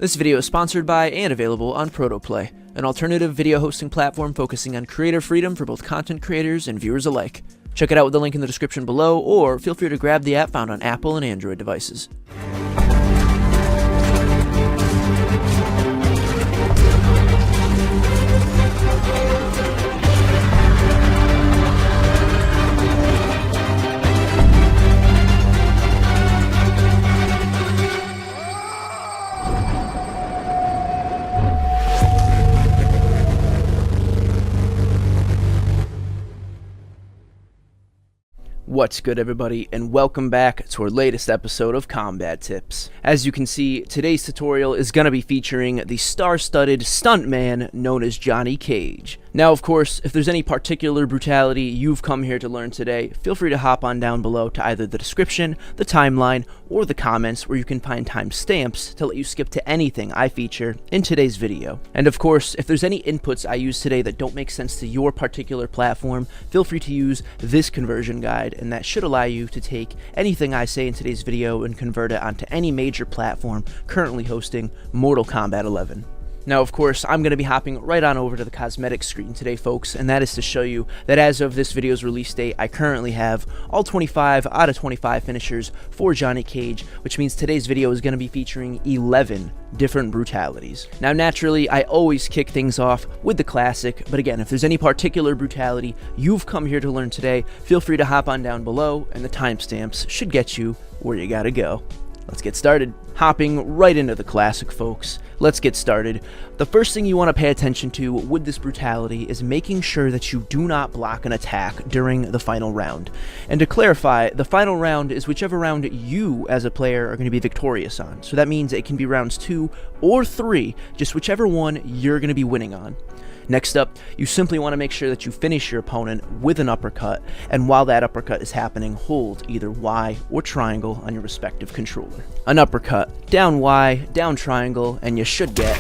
This video is sponsored by and available on ProtoPlay, an alternative video hosting platform focusing on creative freedom for both content creators and viewers alike. Check it out with the link in the description below, or feel free to grab the app found on Apple and Android devices. What's good, everybody, and welcome back to our latest episode of Kombat Tips. As you can see, today's tutorial is going to be featuring the star-studded stuntman known as Johnny Cage. Now, of course, if there's any particular brutality you've come here to learn today, feel free to hop on down below to either the description, the timeline, or the comments where you can find timestamps to let you skip to anything I feature in today's video. And of course, if there's any inputs I use today that don't make sense to your particular platform, feel free to use this conversion guide, and that should allow you to take anything I say in today's video and convert it onto any major platform currently hosting Mortal Kombat 11. Now, of course, I'm going to be hopping right on over to the cosmetic screen today, folks, and that is to show you that as of this video's release date, I currently have all 25 out of 25 finishers for Johnny Cage, which means today's video is going to be featuring 11 different brutalities. Now, naturally, I always kick things off with the classic, but again, if there's any particular brutality you've come here to learn today, feel free to hop on down below, and the timestamps should get you where you gotta go. Let's get started. Hopping right into the classic, folks. Let's get started. The first thing you want to pay attention to with this brutality is making sure that you do not block an attack during the final round. And to clarify, the final round is whichever round you as a player are going to be victorious on. So that means it can be rounds 2 or 3, just whichever one you're going to be winning on. Next up, you simply want to make sure that you finish your opponent with an uppercut, and while that uppercut is happening, hold either Y or triangle on your respective controller. An uppercut, down Y, down triangle, and you should get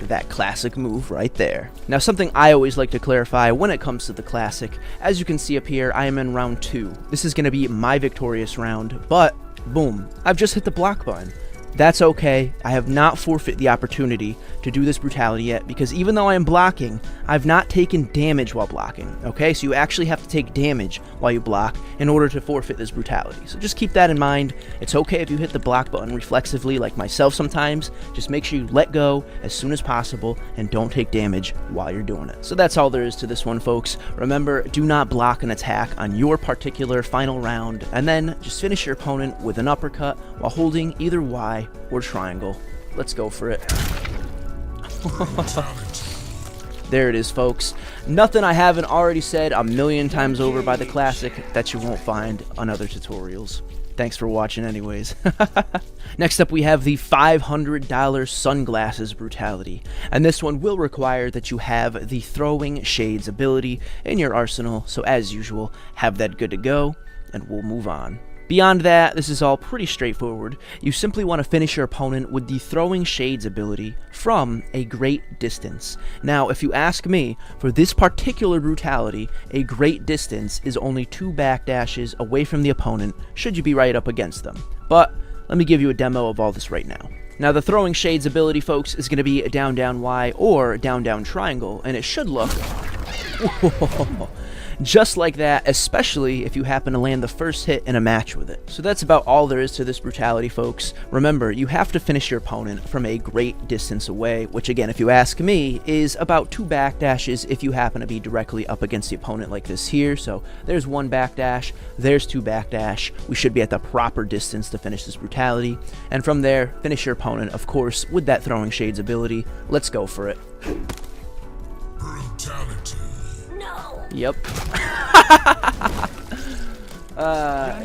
that classic move right there. Now, something I always like to clarify when it comes to the classic, as you can see up here, I am in round 2. This is going to be my victorious round, but boom, I've just hit the block button. That's okay. I have not forfeit the opportunity to do this brutality yet, because even though I am blocking, I've not taken damage while blocking, okay? So you actually have to take damage while you block in order to forfeit this brutality. So just keep that in mind. It's okay if you hit the block button reflexively like myself sometimes. Just make sure you let go as soon as possible and don't take damage while you're doing it. So that's all there is to this one, folks. Remember, do not block an attack on your particular final round, and then just finish your opponent with an uppercut while holding either Y or triangle. Let's go for it. There it is, folks. Nothing I haven't already said a million times over by the classic that you won't find on other tutorials. Thanks for watching anyways. Next up, we have the $500 sunglasses brutality, and this one will require that you have the throwing shades ability in your arsenal, so as usual, have that good to go, and we'll move on. Beyond that, this is all pretty straightforward. You simply want to finish your opponent with the throwing shades ability from a great distance. Now, if you ask me, for this particular brutality, a great distance is only 2 backdashes away from the opponent, should you be right up against them. But let me give you a demo of all this right now. Now, the throwing shades ability, folks, is going to be a down down Y or down down triangle, and it should look just like that, especially if you happen to land the first hit in a match with it. So that's about all there is to this brutality, folks. Remember, you have to finish your opponent from a great distance away, which again, if you ask me, is about 2 backdashes if you happen to be directly up against the opponent like this here. So there's 1 backdash, there's 2 backdash. We should be at the proper distance to finish this brutality. And from there, finish your opponent, of course, with that throwing shades ability. Let's go for it. Brutality. Yep.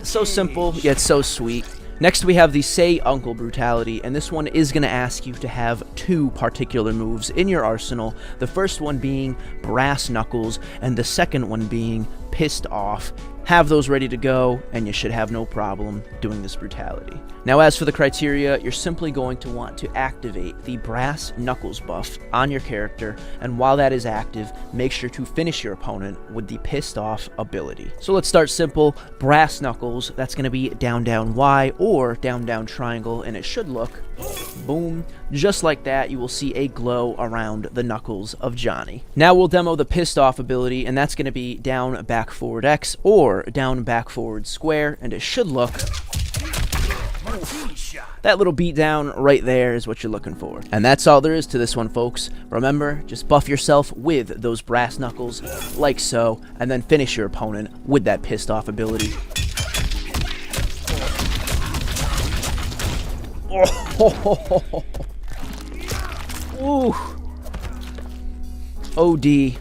So simple, yet so sweet. Next, we have the Say Uncle brutality, and this one is going to ask you to have 2 particular moves in your arsenal. The first one being Brass Knuckles, and the second one being Pissed Off have those ready to go, and you should have no problem doing this brutality. Now, as for the criteria, you're simply going to want to activate the brass knuckles buff on your character, and while that is active, make sure to finish your opponent with the pissed off ability. So let's start simple. Brass knuckles, that's going to be down down Y or down down triangle, and it should look, boom, just like that. You will see a glow around the knuckles of Johnny. Now we'll demo the pissed off ability, and that's going to be down back forward X or down back forward square, and it should look, that little beat down right there is what you're looking for. And that's all there is to this one, folks. Remember, just buff yourself with those brass knuckles like so, and then finish your opponent with that pissed off ability. Oh. Ooh. OD.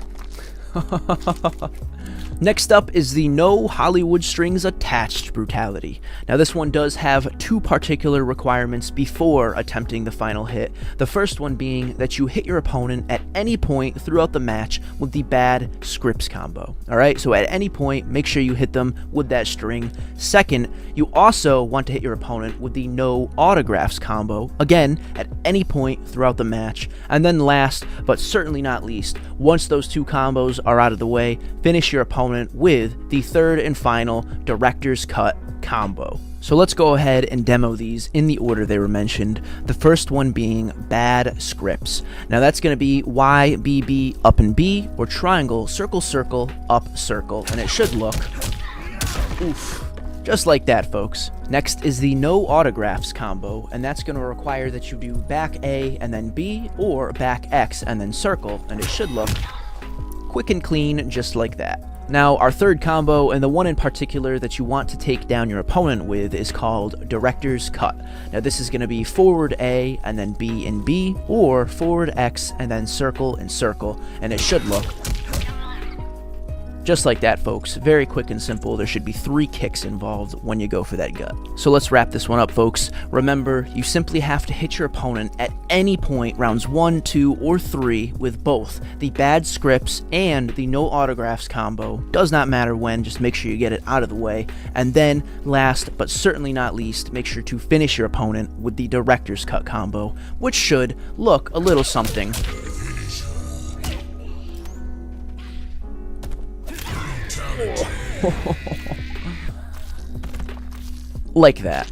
Next up is the no Hollywood strings attached brutality. Now this one does have two particular requirements before attempting the final hit. The first one being that you hit your opponent at any point throughout the match with the bad scripts combo. Alright, so at any point, make sure you hit them with that string. Second, you also want to hit your opponent with the no autographs combo, again, at any point throughout the match. And then last, but certainly not least, once those two combos are out of the way, finish your opponent with the third and final director's cut combo. So let's go ahead and demo these in the order they were mentioned. The first one being bad scripts. Now that's going to be Y, B, B, up and B, or triangle, circle, circle, up, circle, and it should look, oof, just like that, folks. Next is the no autographs combo, and that's going to require that you do back A and then B, or back X and then circle, and it should look quick and clean just like that. Now, our third combo, and the one in particular that you want to take down your opponent with, is called Director's Cut. Now, this is going to be forward A and then B and B, or forward X and then circle and circle, and it should look just like that, folks. Very quick and simple. There should be 3 kicks involved when you go for that gut. So let's wrap this one up, folks. Remember, you simply have to hit your opponent at any point, rounds 1, 2, or 3, with both the bad scripts and the no autographs combo. Does not matter when, just make sure you get it out of the way. And then, last but certainly not least, make sure to finish your opponent with the director's cut combo, which should look a little something like that.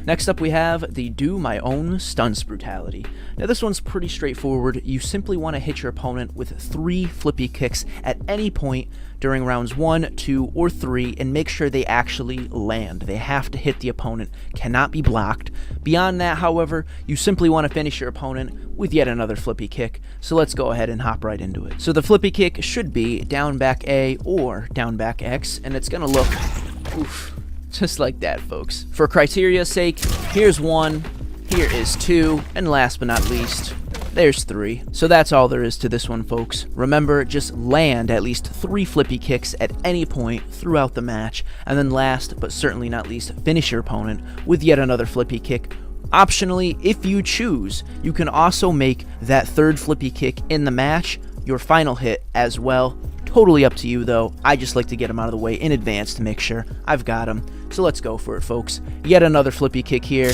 Next up we have the Do My Own Stunts brutality. Now this one's pretty straightforward. You simply want to hit your opponent with 3 flippy kicks at any point during rounds 1, 2, or 3, and make sure they actually land. They have to hit the opponent, cannot be blocked. Beyond that, however, you simply want to finish your opponent with yet another flippy kick. So let's go ahead and hop right into it. So the flippy kick should be down back A or down back X, and it's gonna look, oof, just like that, folks. For criteria's sake, here's 1, here is 2, and last but not least, there's 3. So that's all there is to this one, folks. Remember, just land at least 3 flippy kicks at any point throughout the match, and then last but certainly not least, finish your opponent with yet another flippy kick. Optionally, if you choose, you can also make that third flippy kick in the match your final hit as well. Totally up to you, though. I just like to get them out of the way in advance to make sure I've got them. So let's go for it, folks. Yet another flippy kick here.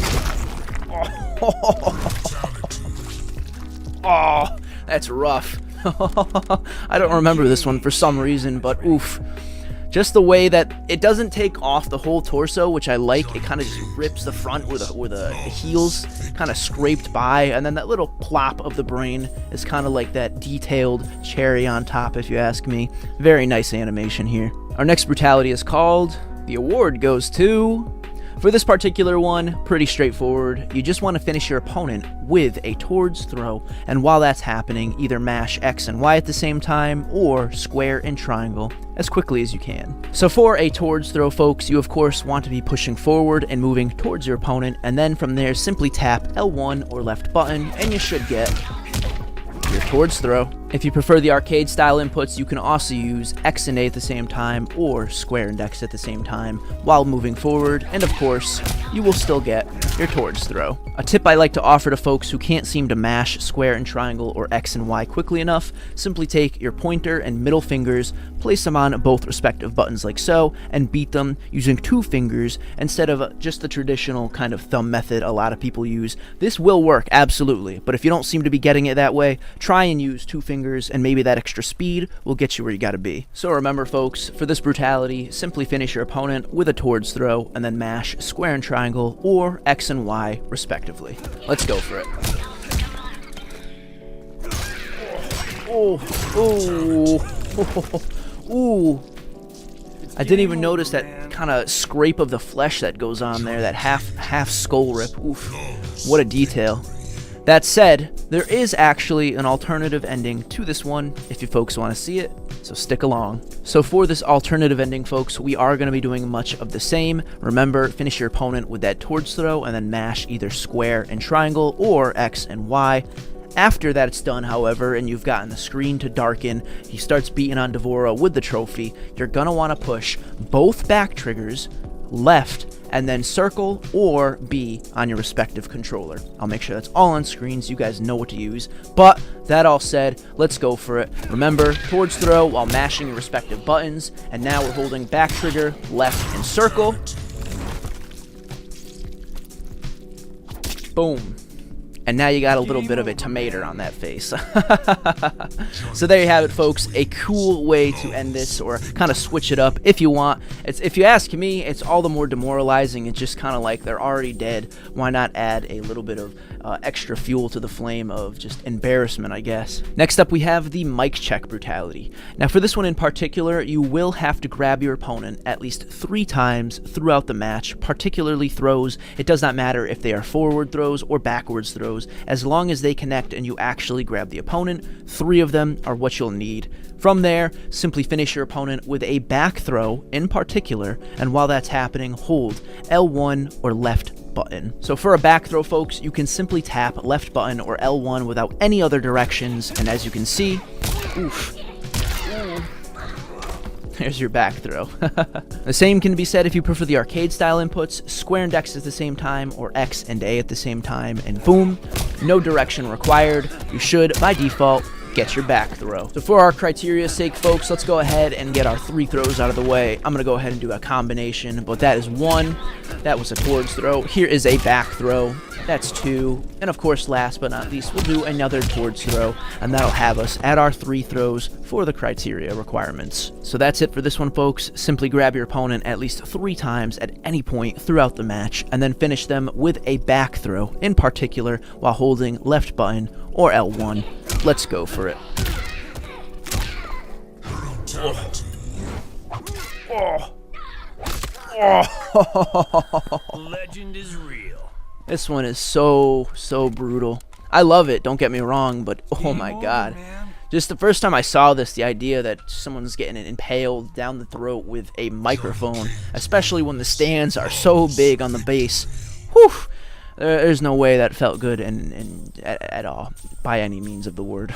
Oh, that's rough. I don't remember this one for some reason, but oof. Just the way that it doesn't take off the whole torso, which I like. It kind of just rips the front where the heels kind of scraped by, and then that little plop of the brain is kind of like that detailed cherry on top, if you ask me. Very nice animation here. Our next brutality is called, the award goes to, for this particular one, pretty straightforward. You just want to finish your opponent with a towards throw, and while that's happening, either mash X and Y at the same time, or square and triangle as quickly as you can. So for a towards throw, folks, you of course want to be pushing forward and moving towards your opponent, and then from there simply tap L1 or left button, and you should get your towards throw. If you prefer the arcade style inputs, you can also use X and A at the same time or square and X at the same time while moving forward, and of course, you will still get your towards throw. A tip I like to offer to folks who can't seem to mash square and triangle or X and Y quickly enough, simply take your pointer and middle fingers, place them on both respective buttons like so, and beat them using 2 fingers instead of just the traditional kind of thumb method a lot of people use. This will work, absolutely, but if you don't seem to be getting it that way, try and use 2 fingers, and maybe that extra speed will get you where you gotta be. So remember folks, for this brutality, simply finish your opponent with a towards throw and then mash square and triangle or X and Y respectively. Let's go for it. Ooh. I didn't even notice that kind of scrape of the flesh that goes on there, that half skull rip. Oof. What a detail. That said, there is actually an alternative ending to this one if you folks want to see it, so stick along. So for this alternative ending, folks, we are going to be doing much of the same. Remember, finish your opponent with that towards throw and then mash either square and triangle or X and Y. After that's done, however, and you've gotten the screen to darken, he starts beating on Dooooor with the trophy, you're going to want to push both back triggers, left, and then circle or B on your respective controller. I'll make sure that's all on screen so you guys know what to use. But that all said, let's go for it. Remember, towards throw while mashing your respective buttons, and now we're holding back trigger, left, and circle. Boom. And now you got a little bit of a tomato on that face. So there you have it, folks. A cool way to end this, or kind of switch it up if you want. If you ask me, it's all the more demoralizing. It's just kind of like they're already dead. Why not add a little bit of extra fuel to the flame of just embarrassment, I guess. Next up, we have the mic check brutality. Now for this one in particular, you will have to grab your opponent at least 3 times throughout the match, particularly throws. It does not matter if they are forward throws or backwards throws. As long as they connect and you actually grab the opponent, 3 of them are what you'll need. From there, simply finish your opponent with a back throw in particular, and while that's happening, hold L1 or left button. So for a back throw, folks, you can simply tap left button or L1 without any other directions, and as you can see, oof. There's your back throw. The same can be said if you prefer the arcade style inputs, square and X at the same time, or X and A at the same time, and boom, no direction required. You should, by default, get your back throw. So for our criteria's sake, folks, let's go ahead and get our 3 throws out of the way. I'm going to go ahead and do a combination, but that is 1. That was a towards throw. Here is a back throw. That's 2. And of course, last but not least, we'll do another towards throw, and that'll have us at our 3 throws for the criteria requirements. So that's it for this one, folks. Simply grab your opponent at least 3 times at any point throughout the match, and then finish them with a back throw, in particular, while holding left button or L1. Let's go for it. Legend is real. This one is so brutal. I love it, don't get me wrong, but oh my god. Just the first time I saw this, the idea that someone's getting impaled down the throat with a microphone, especially when the stands are so big on the base. Whew! There's no way that felt good at all, by any means of the word.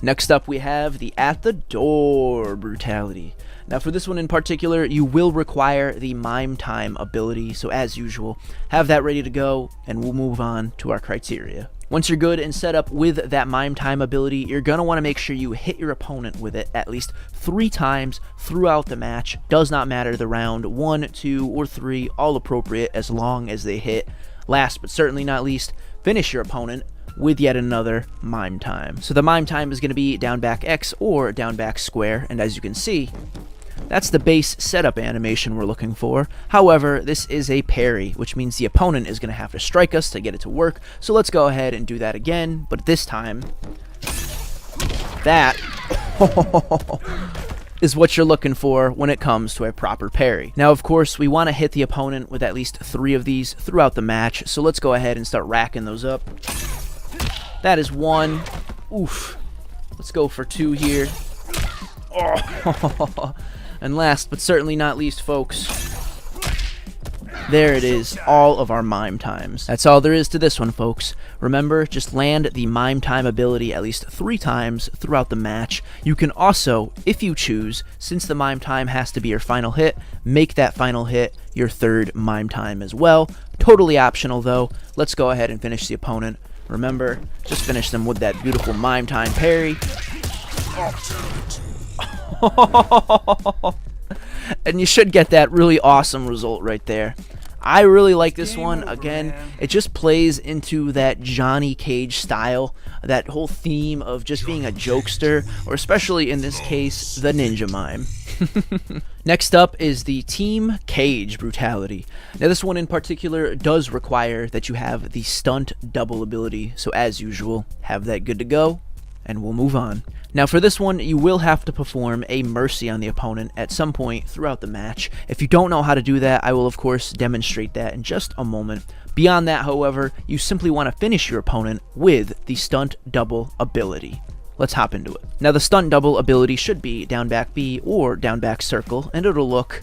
Next up, we have the At the Door brutality. Now for this one in particular, you will require the mime time ability, so as usual, have that ready to go, and we'll move on to our criteria. Once you're good and set up with that mime time ability, you're going to want to make sure you hit your opponent with it at least 3 times throughout the match. Does not matter the round, 1, 2, or 3, all appropriate as long as they hit. Last but certainly not least, finish your opponent with yet another mime time. So the mime time is going to be down back X or down back square, and as you can see, that's the base setup animation we're looking for. However, this is a parry, which means the opponent is going to have to strike us to get it to work. So let's go ahead and do that again, but this time, that is what you're looking for when it comes to a proper parry. Now, of course, we want to hit the opponent with at least 3 of these throughout the match, so let's go ahead and start racking those up. That is 1. Oof. Let's go for 2 here. Oh. And last but certainly not least, folks, There it is, all of our mime times. That's all there is to this one, folks. Remember, just land the mime time ability at least 3 times throughout the match. You can also, if you choose, since the mime time has to be your final hit, make that final hit your 3rd mime time as well. Totally optional though. Let's go ahead and finish the opponent. Remember, just finish them with that beautiful mime time parry. And you should get that really awesome result right there. I really like this one. Again, it just plays into that Johnny Cage style, that whole theme of just being a jokester, or especially in this case, the ninja mime. Next up is the Team Cage Brutality. Now this one in particular does require that you have the stunt double ability, so as usual, have that good to go, and we'll move on. Now for this one, you will have to perform a mercy on the opponent at some point throughout the match. If you don't know how to do that, I will of course demonstrate that in just a moment. Beyond that, however, you simply want to finish your opponent with the stunt double ability. Let's hop into it. Now the stunt double ability should be down back B or down back circle, and it'll look,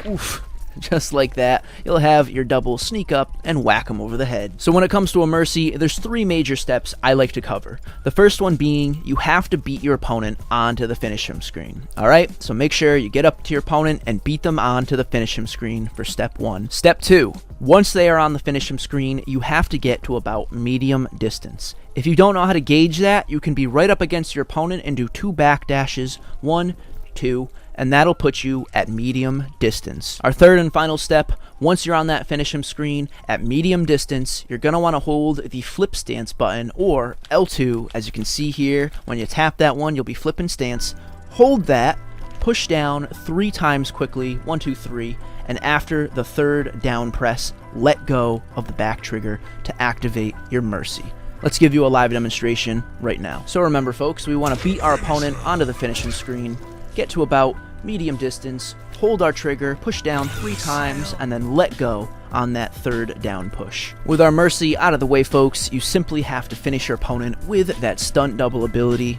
oof, just like that. You'll have your double sneak up and whack him over the head. So when it comes to a mercy, there's 3 major steps I like to cover. The first one being you have to beat your opponent onto the finish him screen. Alright, so make sure you get up to your opponent and beat them onto the finish him screen for step 1. Step 2, once they are on the finish him screen, you have to get to about medium distance. If you don't know how to gauge that, you can be right up against your opponent and do 2 back dashes, 1, 2, and that'll put you at medium distance. Our third and final step, once you're on that finish him screen at medium distance, you're going to want to hold the flip stance button, or L2, as you can see here. When you tap that one, you'll be flipping stance. Hold that, push down 3 times quickly, 1, 2, 3, and after the 3rd down press, let go of the back trigger to activate your mercy. Let's give you a live demonstration right now. So remember folks, we want to beat our opponent onto the finishing screen, get to about medium distance, hold our trigger, push down 3 times, and then let go on that 3rd down push. With our mercy out of the way folks, you simply have to finish your opponent with that stunt double ability.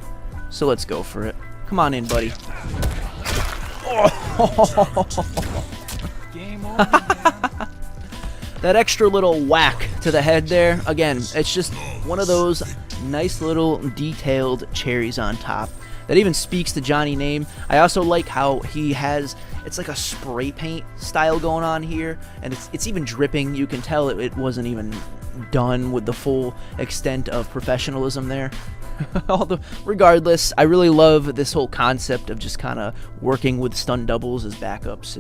So let's go for it. Come on in, buddy. Game over, man. That extra little whack to the head there, again, it's just one of those nice little detailed cherries on top. That even speaks to Johnny name. I also like how he has, it's like a spray paint style going on here, and it's even dripping. You can tell it wasn't even done with the full extent of professionalism there. Regardless, I really love this whole concept of just kind of working with stunt doubles as backups.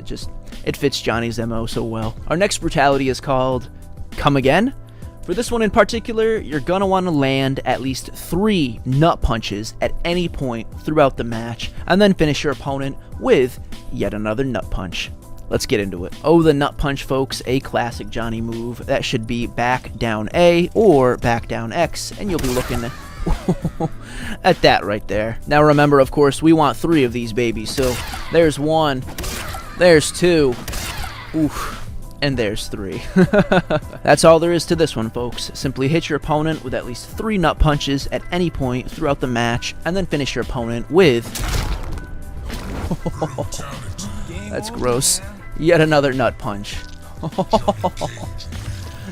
It fits Johnny's MO so well. Our next brutality is called Come Again. For this one in particular, you're going to want to land at least 3 nut punches at any point throughout the match, and then finish your opponent with yet another nut punch. Let's get into it. Oh, the nut punch, folks, a classic Johnny move. That should be back down A or back down X, and you'll be looking at that right there. Now remember, of course, we want 3 of these babies, so there's 1, there's 2, oof, and there's 3. That's all there is to this one, folks. Simply hit your opponent with at least 3 nut punches at any point throughout the match, and then finish your opponent with... That's gross. Yet another nut punch.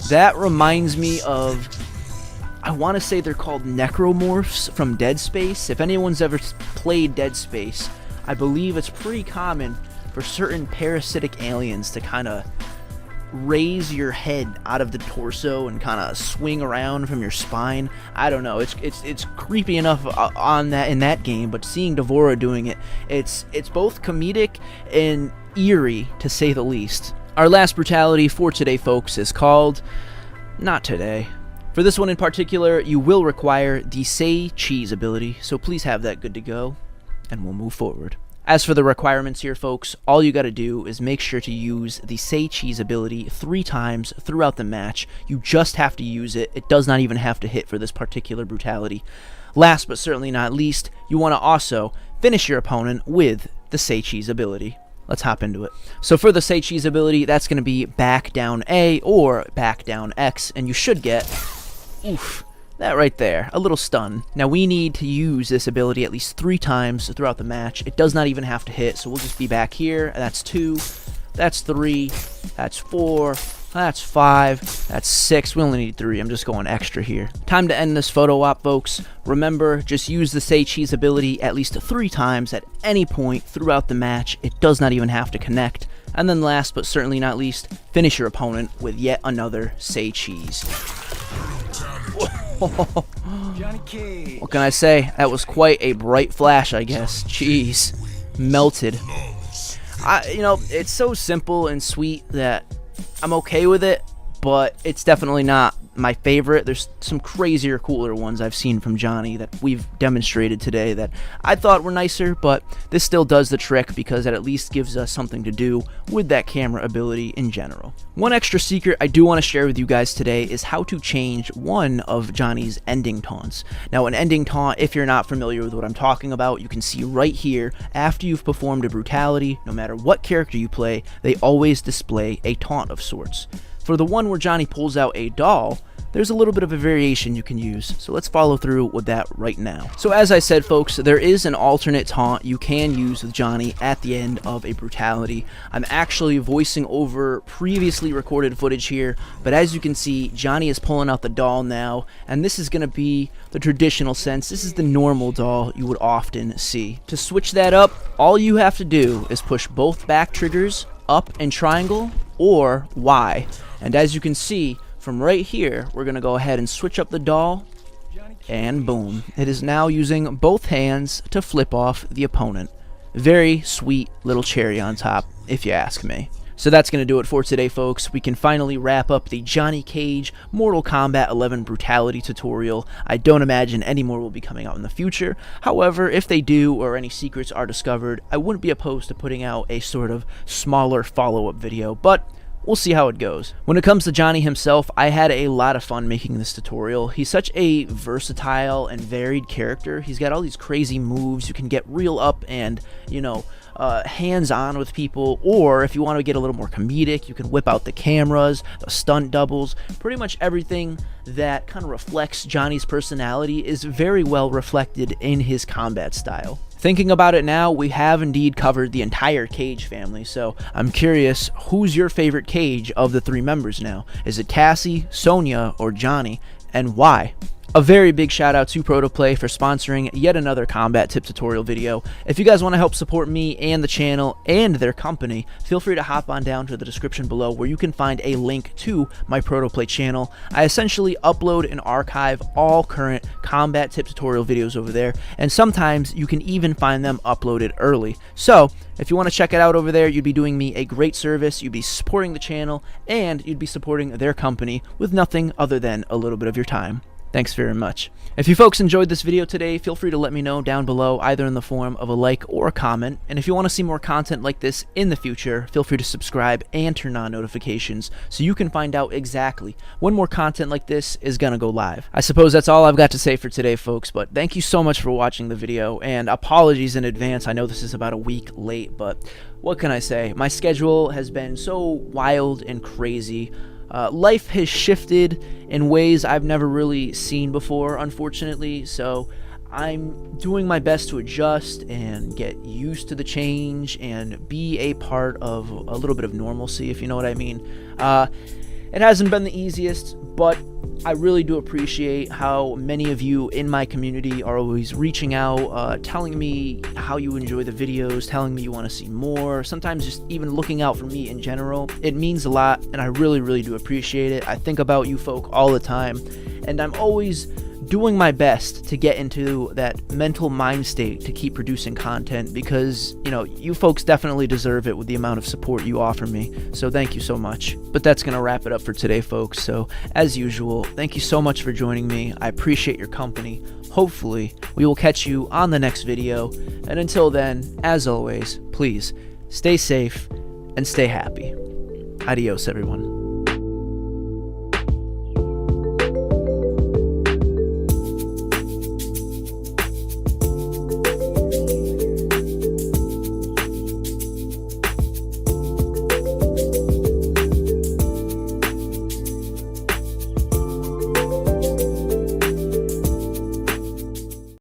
That reminds me of... I want to say they're called necromorphs from Dead Space. If anyone's ever played Dead Space, I believe it's pretty common for certain parasitic aliens to kind of raise your head out of the torso and kind of swing around from your spine. I don't know. It's creepy enough on that in that game, but seeing Dooooor doing it, it's both comedic and eerie to say the least. Our last brutality for today, folks, is called Not Today. For this one in particular, you will require the Say Cheese ability, so please have that good to go, and we'll move forward. As for the requirements here, folks, all you gotta do is make sure to use the Say Cheese ability 3 times throughout the match. You just have to use it. It does not even have to hit for this particular brutality. Last but certainly not least, you want to also finish your opponent with the Say Cheese ability. Let's hop into it. So for the Say Cheese ability, that's going to be back down A or back down X, and you should get, oof, that right there, a little stun. Now we need to use this ability at least 3 times throughout the match. It does not even have to hit, so we'll just be back here, and that's 2, That's 3. That's 4. That's 5. That's 6. We only need 3. I'm just going extra here. Time to end this photo op, folks. Remember, just use the Say Cheese ability at least 3 times at any point throughout the match. It does not even have to connect. And then last but certainly not least, finish your opponent with yet another Say Cheese. Johnny Cage. What can I say? That was quite a bright flash, I guess. Jeez. Melted. You know, it's so simple and sweet that I'm okay with it, but it's definitely not my favorite. There's some crazier, cooler ones I've seen from Johnny that we've demonstrated today that I thought were nicer, but this still does the trick because it at least gives us something to do with that camera ability in general. One extra secret I do want to share with you guys today is how to change one of Johnny's ending taunts. Now, an ending taunt, if you're not familiar with what I'm talking about, you can see right here, after you've performed a brutality, no matter what character you play, they always display a taunt of sorts. For the one where Johnny pulls out a doll, there's a little bit of a variation you can use, so let's follow through with that right now. So as I said, folks, there is an alternate taunt you can use with Johnny at the end of a brutality. I'm actually voicing over previously recorded footage here, but as you can see, Johnny is pulling out the doll now, and this is going to be the traditional sense. This is the normal doll you would often see. To switch that up, all you have to do is push both back triggers, up and triangle, or Y. And as you can see, from right here, we're going to go ahead and switch up the doll, and boom. It is now using both hands to flip off the opponent. Very sweet little cherry on top, if you ask me. So that's going to do it for today, folks. We can finally wrap up the Johnny Cage Mortal Kombat 11 Brutality tutorial. I don't imagine any more will be coming out in the future. However, if they do, or any secrets are discovered, I wouldn't be opposed to putting out a sort of smaller follow-up video, but we'll see how it goes. When it comes to Johnny himself, I had a lot of fun making this tutorial. He's such a versatile and varied character. He's got all these crazy moves. You can get real up and, you know, hands-on with people, or if you want to get a little more comedic, you can whip out the cameras, the stunt doubles. Pretty much everything that kind of reflects Johnny's personality is very well reflected in his combat style. Thinking about it now, we have indeed covered the entire Cage family, so I'm curious, who's your favorite Cage of the 3 members now? Is it Cassie, Sonya, or Johnny, and why? A very big shout out to ProtoPlay for sponsoring yet another combat tip tutorial video. If you guys want to help support me and the channel and their company, feel free to hop on down to the description below where you can find a link to my ProtoPlay channel. I essentially upload and archive all current combat tip tutorial videos over there, and sometimes you can even find them uploaded early. So if you want to check it out over there, you'd be doing me a great service, you'd be supporting the channel, and you'd be supporting their company with nothing other than a little bit of your time. Thanks very much. If you folks enjoyed this video today, feel free to let me know down below, either in the form of a like or a comment. And if you want to see more content like this in the future, feel free to subscribe and turn on notifications so you can find out exactly when more content like this is gonna go live. I suppose that's all I've got to say for today, folks, but thank you so much for watching the video, and apologies in advance. I know this is about a week late, but what can I say? My schedule has been so wild and crazy. Life has shifted in ways I've never really seen before, unfortunately, so I'm doing my best to adjust and get used to the change and be a part of a little bit of normalcy, if you know what I mean. It hasn't been the easiest, but I really do appreciate how many of you in my community are always reaching out, telling me how you enjoy the videos, telling me you want to see more, sometimes just even looking out for me in general. It means a lot, and I really, really do appreciate it. I think about you folk all the time, and I'm always doing my best to get into that mental mind state to keep producing content because, you know, you folks definitely deserve it with the amount of support you offer me, so thank you so much. But that's gonna wrap it up for today, folks, so as usual, thank you so much for joining me. I appreciate your company. Hopefully we will catch you on the next video, and until then, as always, please stay safe and stay happy. Adios, everyone.